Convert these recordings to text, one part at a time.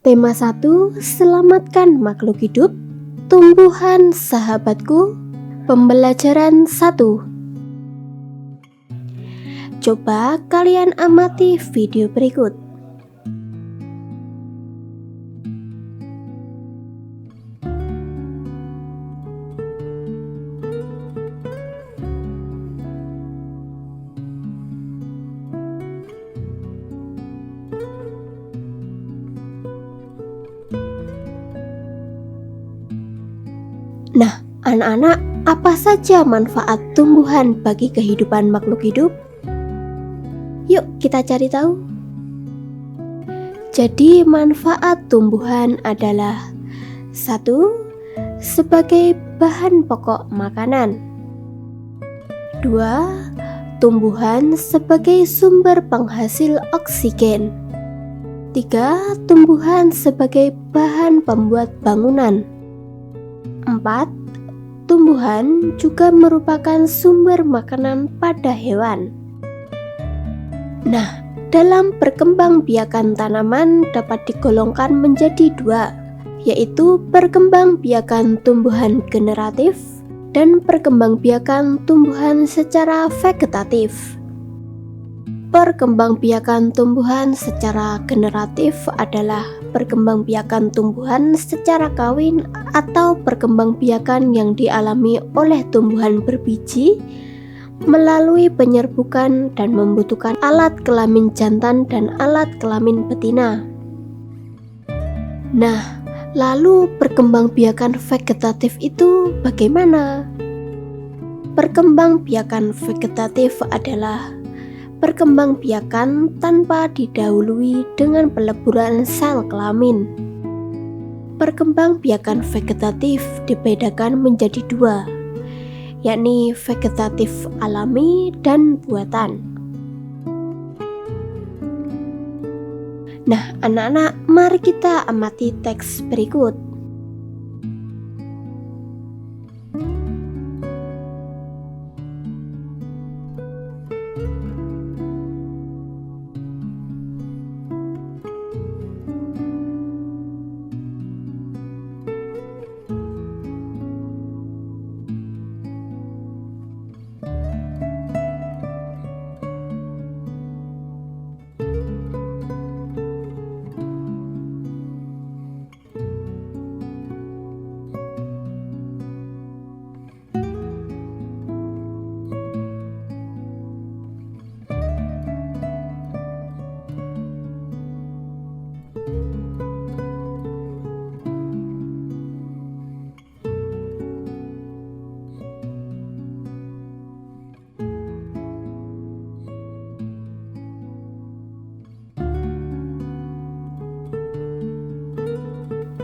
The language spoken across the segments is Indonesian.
Tema 1, selamatkan makhluk hidup, tumbuhan sahabatku, pembelajaran 1. Coba kalian amati video berikut. Nah, anak-anak, apa saja manfaat tumbuhan bagi kehidupan makhluk hidup? Yuk kita cari tahu. Jadi manfaat tumbuhan adalah 1. Sebagai bahan pokok makanan. 2. Tumbuhan sebagai sumber penghasil oksigen. 3. Tumbuhan sebagai bahan pembuat bangunan. 4. Tumbuhan juga merupakan sumber makanan pada hewan. Nah, dalam perkembangbiakan tanaman dapat digolongkan menjadi 2, yaitu perkembangbiakan tumbuhan generatif dan perkembangbiakan tumbuhan secara vegetatif. Perkembangbiakan tumbuhan secara generatif adalah perkembangbiakan tumbuhan secara kawin atau perkembangbiakan yang dialami oleh tumbuhan berbiji melalui penyerbukan dan membutuhkan alat kelamin jantan dan alat kelamin betina. Nah, lalu perkembangbiakan vegetatif itu bagaimana? Perkembangbiakan vegetatif adalah perkembangbiakan tanpa didahului dengan peleburan sel kelamin. Perkembangbiakan vegetatif dibedakan menjadi 2, yakni vegetatif alami dan buatan. Nah, anak-anak, mari kita amati teks berikut.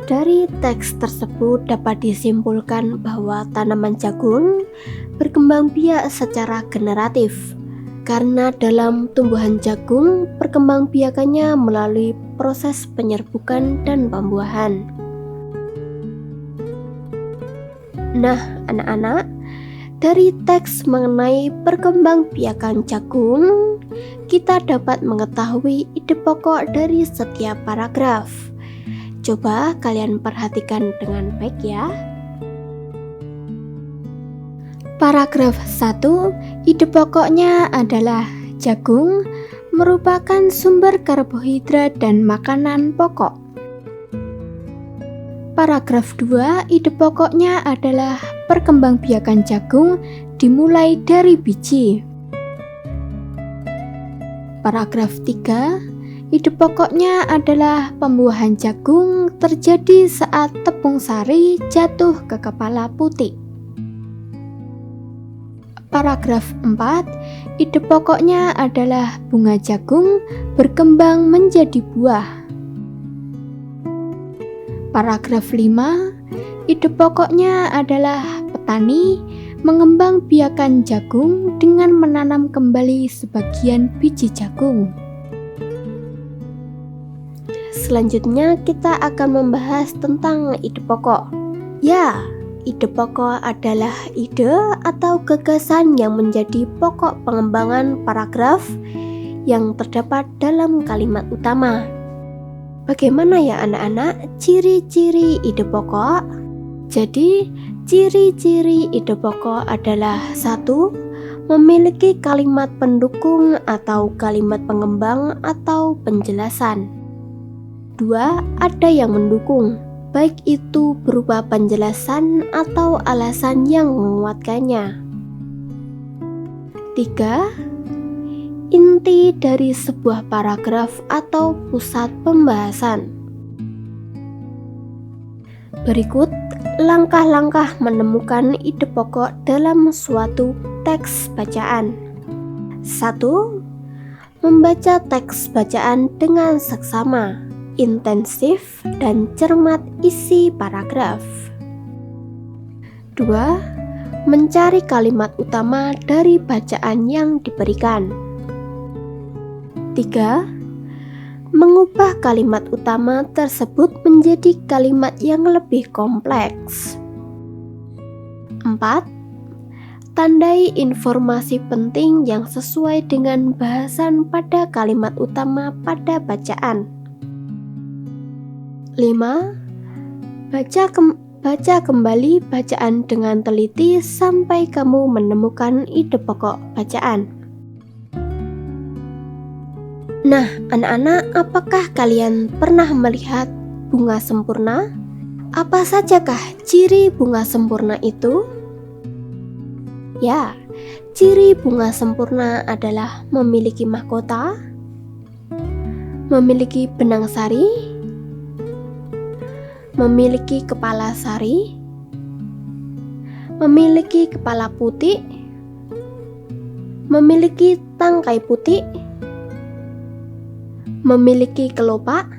Dari teks tersebut dapat disimpulkan bahwa tanaman jagung berkembang biak secara generatif, karena dalam tumbuhan jagung perkembangbiakannya melalui proses penyerbukan dan pembuahan. Nah, anak-anak, dari teks mengenai perkembangbiakan jagung, kita dapat mengetahui ide pokok dari setiap paragraf. Coba kalian perhatikan dengan baik ya. Paragraf 1, ide pokoknya adalah jagung merupakan sumber karbohidrat dan makanan pokok. Paragraf 2, ide pokoknya adalah perkembangbiakan jagung dimulai dari biji. Paragraf 3, ide pokoknya adalah pembuahan jagung terjadi saat tepung sari jatuh ke kepala putik. Paragraf 4, ide pokoknya adalah bunga jagung berkembang menjadi buah. Paragraf 5, ide pokoknya adalah petani mengembangbiakan jagung dengan menanam kembali sebagian biji jagung. Selanjutnya kita akan membahas tentang ide pokok. Ya, ide pokok adalah ide atau gagasan yang menjadi pokok pengembangan paragraf yang terdapat dalam kalimat utama. Bagaimana ya anak-anak ciri-ciri ide pokok? Jadi, ciri-ciri ide pokok adalah 1. Memiliki kalimat pendukung atau kalimat pengembang atau penjelasan. 2. Ada yang mendukung, baik itu berupa penjelasan atau alasan yang menguatkannya. 3. Inti dari sebuah paragraf atau pusat pembahasan. Berikut langkah-langkah menemukan ide pokok dalam suatu teks bacaan. 1. Membaca teks bacaan dengan seksama, intensif, dan cermat isi paragraf. 2. Mencari kalimat utama dari bacaan yang diberikan. 3. Mengubah kalimat utama tersebut menjadi kalimat yang lebih kompleks. 4. Tandai informasi penting yang sesuai dengan bahasan pada kalimat utama pada bacaan. 5. Baca kembali bacaan dengan teliti sampai kamu menemukan ide pokok bacaan. Nah, anak-anak, apakah kalian pernah melihat bunga sempurna? Apa sajakah ciri bunga sempurna itu? Ya, ciri bunga sempurna adalah memiliki mahkota, memiliki benang sari, memiliki kepala sari, memiliki kepala putih, memiliki tangkai putih, memiliki kelopak,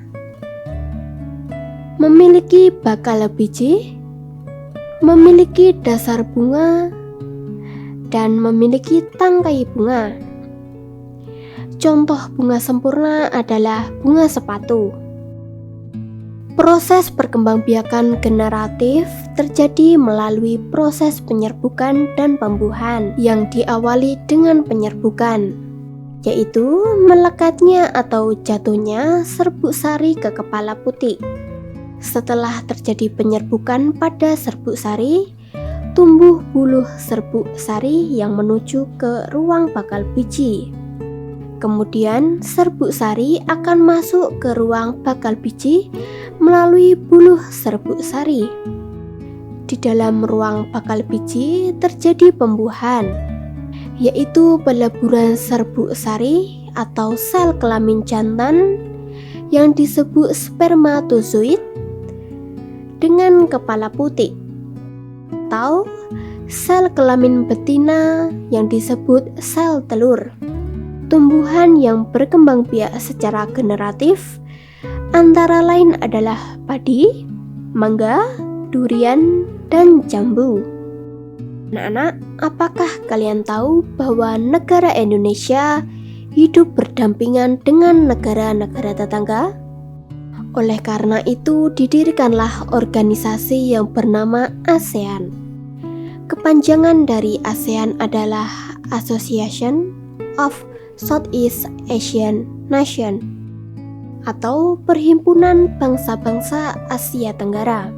memiliki bakal biji, memiliki dasar bunga, dan memiliki tangkai bunga. Contoh bunga sempurna adalah bunga sepatu. Proses perkembangbiakan generatif terjadi melalui proses penyerbukan dan pembuahan yang diawali dengan penyerbukan, yaitu melekatnya atau jatuhnya serbuk sari ke kepala putih. Setelah terjadi penyerbukan pada serbuk sari, tumbuh buluh serbuk sari yang menuju ke ruang bakal biji. Kemudian serbuk sari akan masuk ke ruang bakal biji melalui buluh serbuk sari. Di dalam ruang bakal biji terjadi pembuahan, yaitu peleburan serbuk sari atau sel kelamin jantan yang disebut spermatozoid dengan kepala putih, atau sel kelamin betina yang disebut sel telur. Tumbuhan yang berkembang biak secara generatif antara lain adalah padi, mangga, durian, dan jambu. Anak-anak, apakah kalian tahu bahwa negara Indonesia hidup berdampingan dengan negara-negara tetangga? Oleh karena itu, didirikanlah organisasi yang bernama ASEAN. Kepanjangan dari ASEAN adalah Association of Southeast Asian Nation, atau Perhimpunan Bangsa-Bangsa Asia Tenggara.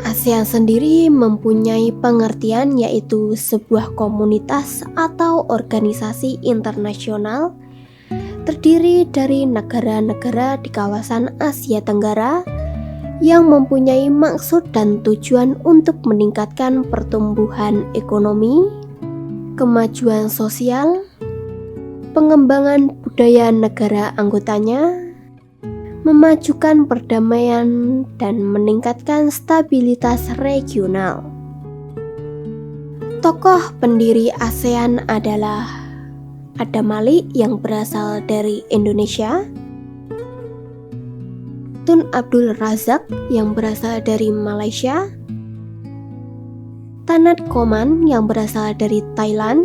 ASEAN sendiri mempunyai pengertian yaitu sebuah komunitas atau organisasi internasional terdiri dari negara-negara di kawasan Asia Tenggara yang mempunyai maksud dan tujuan untuk meningkatkan pertumbuhan ekonomi, kemajuan sosial, pengembangan budaya negara anggotanya, memajukan perdamaian, dan meningkatkan stabilitas regional. Tokoh pendiri ASEAN adalah Adam Malik yang berasal dari Indonesia, Tun Abdul Razak yang berasal dari Malaysia, Tanat Koman yang berasal dari Thailand,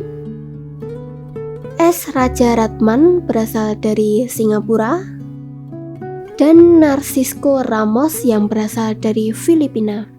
S. Raja Ratman berasal dari Singapura, dan Narcisco Ramos yang berasal dari Filipina.